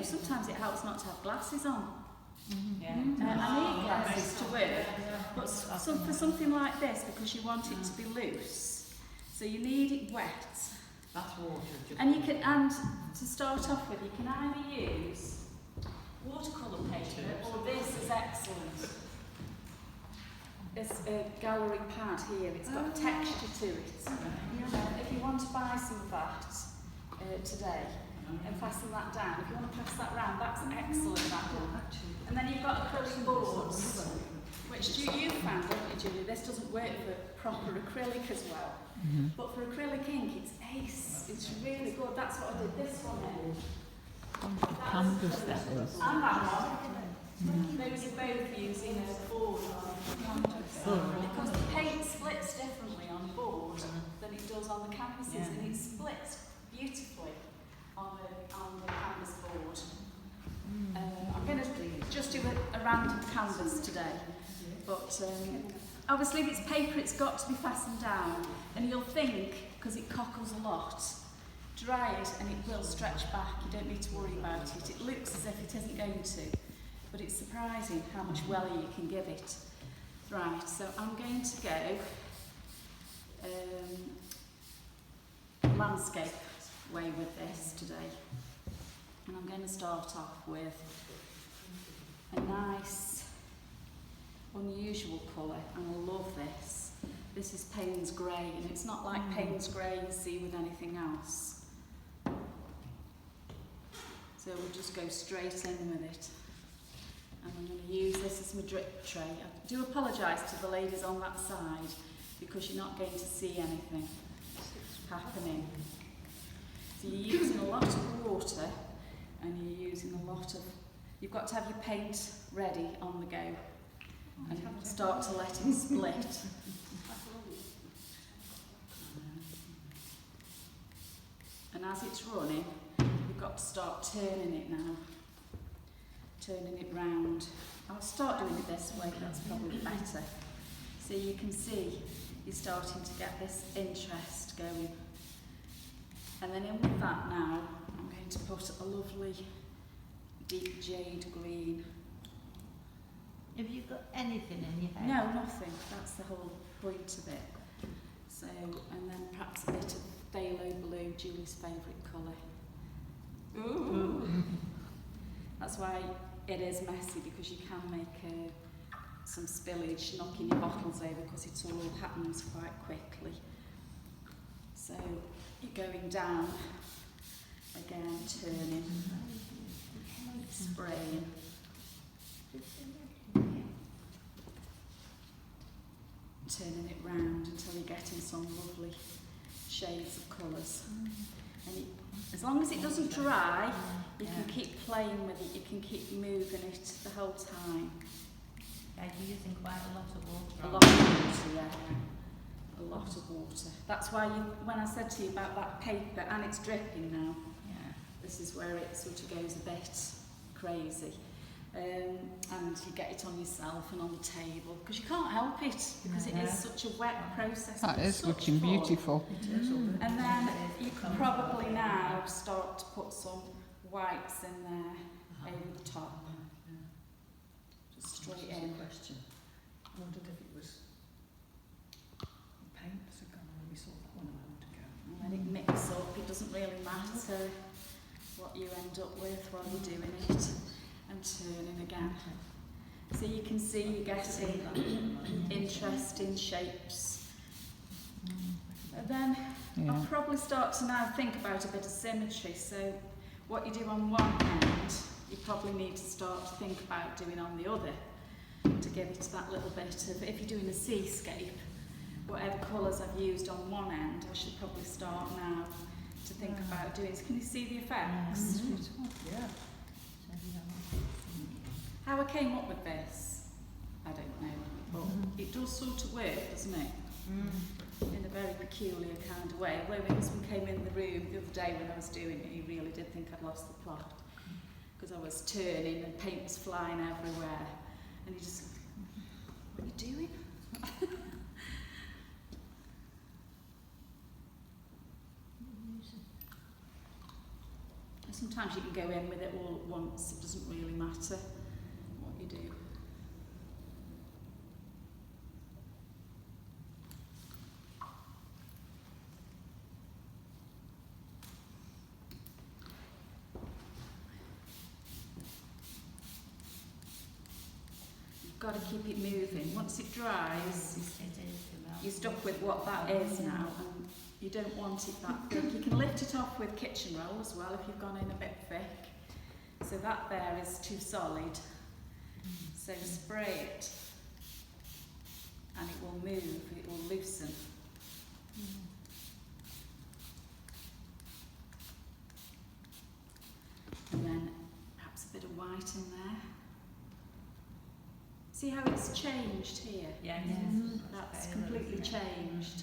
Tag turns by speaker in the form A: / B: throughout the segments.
A: sometimes it helps not to have glasses on.
B: Yeah.
A: I need glasses to work, but for something like this, because you want it to be loose, so you need it wet.
B: That's water.
A: And you can, and to start off with, you can either use watercolour paper, or this is excellent. This gallery pad here, it's got a texture to it. If you want to buy some of that today and fasten that down, if you want to pass that round, that's excellent, that one. And then you've got acrylic boards, which you found, haven't you, Julie? This doesn't work for proper acrylic as well. But for acrylic ink, it's ace. It's really good. That's what I did this one in.
C: Canvas that was.
A: And that one. Those are both using a board. Because the paint splits differently on board than it does on the canvases, and it splits beautifully on the canvas board. I'm going to just do a random canvas today, but obviously if it's paper, it's got to be fastened down, and you'll think, because it cockles a lot, dry it and it will stretch back. You don't need to worry about it. It looks as if it isn't going to, but it's surprising how much weller you can give it. Right, so I'm going to go landscape way with this today. And I'm going to start off with a nice, unusual colour, and I love this. This is Payne's Grey, and it's not like Payne's Grey you see with anything else. So we'll just go straight in with it. And I'm going to use this as my drip tray. I do apologise to the ladies on that side, because you're not going to see anything happening. So you're using a lot of water, and you're using a lot of, you've got to have your paint ready on the go and start to let it split. And as it's running, you've got to start turning it now, turning it round. I'll start doing it this way, that's probably better. So you can see you're starting to get this interest going. And then in with that now, I'm going to put a lovely deep jade green.
D: Have you got anything in your head?
A: No, nothing. That's the whole point of it. So, and then perhaps a bit of phthalo blue, Julie's favourite colour. Ooh. That's why it is messy, because you can make some spillage, knocking your bottles over, because it all happens quite quickly. So you're going down, again turning, spraying. Turning it round until you're getting some lovely shades of colours. And as long as it doesn't dry, you can keep playing with it, you can keep moving it the whole time.
D: Yeah, you're using quite a lot of water.
A: A lot of water, yeah. A lot of water. That's why when I said to you about that paper, and it's dripping now, this is where it sort of goes a bit crazy. And you get it on yourself and on the table, because you can't help it, because it is such a wet process.
C: That is looking beautiful.
A: And then you can probably now start to put some whites in there over the top. Just straight in.
B: Question. I wondered if it was paint that's gone on. We saw that one a moment ago.
A: And let it mix up. It doesn't really matter what you end up with while you're doing it. And turning again. So you can see you're getting interesting shapes. And then I'll probably start to now think about a bit of symmetry. So what you do on one end, you probably need to start to think about doing on the other, to give it that little bit of, if you're doing a seascape, whatever colours I've used on one end, I should probably start now to think about doing. Can you see the effects?
B: Yeah.
A: How I came up with this, I don't know, but it does sort of work, doesn't it? In a very peculiar kind of way. Although when my husband came in the room the other day when I was doing it, he really did think I'd lost the plot, because I was turning and paint was flying everywhere, and he just, what are you doing? There's Sometimes you can go in with it all at once, it doesn't really matter what you do. You've got to keep it moving. Once it dries, you're stuck with what that is now, and you don't want it that thick. You can lift it off with kitchen roll as well if you've gone in a bit thick. So that there is too solid. So spray it and it will move, it will loosen. And then perhaps a bit of white in there. See how it's changed here?
D: Yeah,
A: That's completely changed.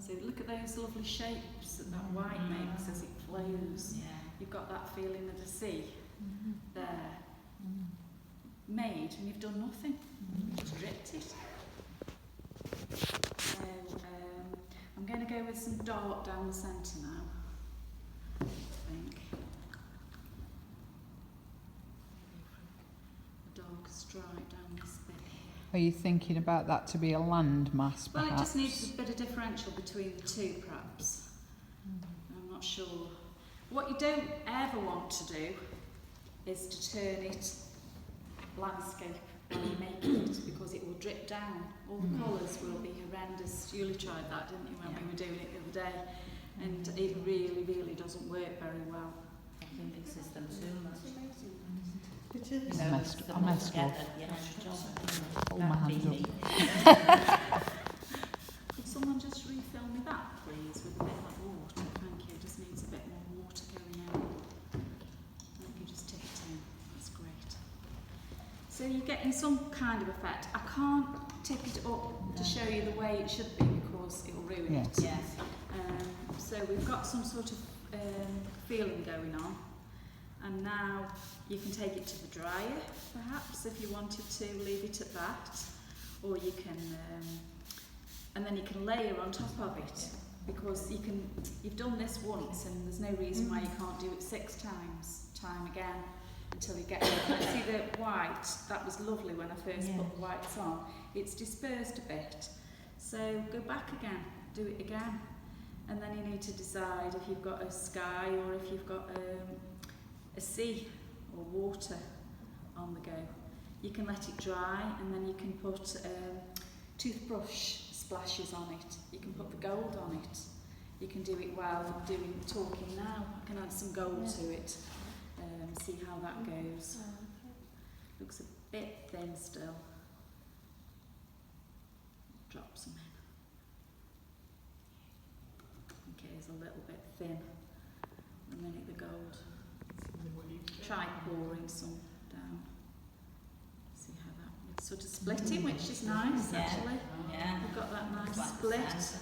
A: So look at those lovely shapes that that white makes as it flows.
D: Yeah.
A: You've got that feeling of the sea there. Made and you've done nothing. You've just dripped it. So I'm going to go with some dark down the centre now. I think. A dark stripe down this bit here.
C: Are you thinking about that to be a landmass, perhaps?
A: Well, it just needs a bit of differential between the two, perhaps. I'm not sure. What you don't ever want to do is to turn it landscape when you're making it, because it will drip down. All the colours will be horrendous. Julie tried that, didn't you, when we were doing it the other day? And it really, really doesn't work very well.
D: I think it mixes them too much.
B: It is.
C: I messed up. Hold my hands up.
A: Could someone just refill me that, please, with a bit of water? Thank you. It just needs a bit more water going out. And you can just tip it in. That's great. So you're getting some kind of effect. I can't tip it up to show you the way it should be because it'll ruin it.
C: Yes.
D: Yes.
A: So we've got some sort of feeling going on. And now you can take it to the dryer, perhaps, if you wanted to leave it at that. Or you can, and then you can layer on top of it, because you've done this once and there's no reason why you can't do it 6 times, time again, until you get it. See the white, that was lovely when I first put the whites on. It's dispersed a bit. So go back again, do it again. And then you need to decide if you've got a sky or if you've got a sea or water on the go. You can let it dry and then you can put toothbrush splashes on it. You can put the gold on it. You can do it while I'm talking now. I can add some gold to it. See how that goes. Looks a bit thin still. Drop some in. Okay, it's a little bit thin. A minute the gold. Try pouring some down. See how that it's sort of splitting, which is nice actually.
D: Yeah.
A: We've got that nice
D: Like
A: split
D: sand.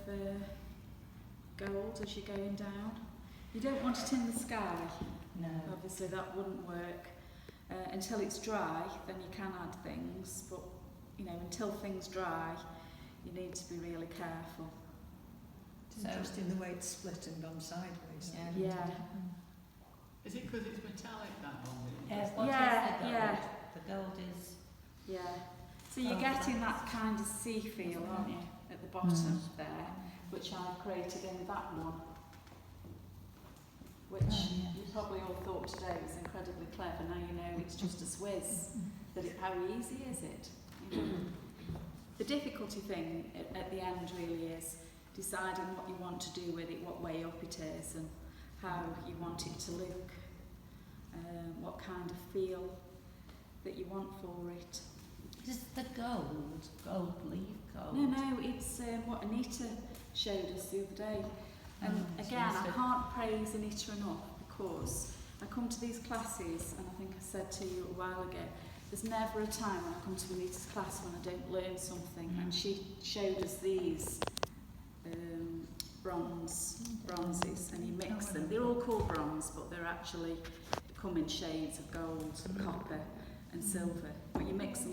A: of gold as you're going down. You don't want it in the sky.
D: No.
A: Obviously that wouldn't work. Until it's dry, then you can add things, but you know, until things dry, you need to be really careful.
B: It's interesting the way it's split and gone sideways.
A: Yeah.
E: Is it because it's metallic, that one?
D: What is the gold?
A: Yeah.
D: The gold is...
A: Yeah. So you're getting that kind of sea feel, aren't you, at the bottom there, which I've created in that one. Which you probably all thought today was incredibly clever. Now you know it's just a Swiss. How easy is it? You know? The difficulty thing at the end really is deciding what you want to do with it, what way up it is, and how you want it to look, what kind of feel that you want for it.
D: Is the gold leaf gold?
A: No, it's what Anita showed us the other day. And again, I can't praise Anita enough, because I come to these classes, and I think I said to you a while ago, there's never a time when I come to Anita's class when I don't learn something. And she showed us these bronzes, and you mix them. They're all called bronze, but they're actually come in shades of gold, copper, and silver, but you mix them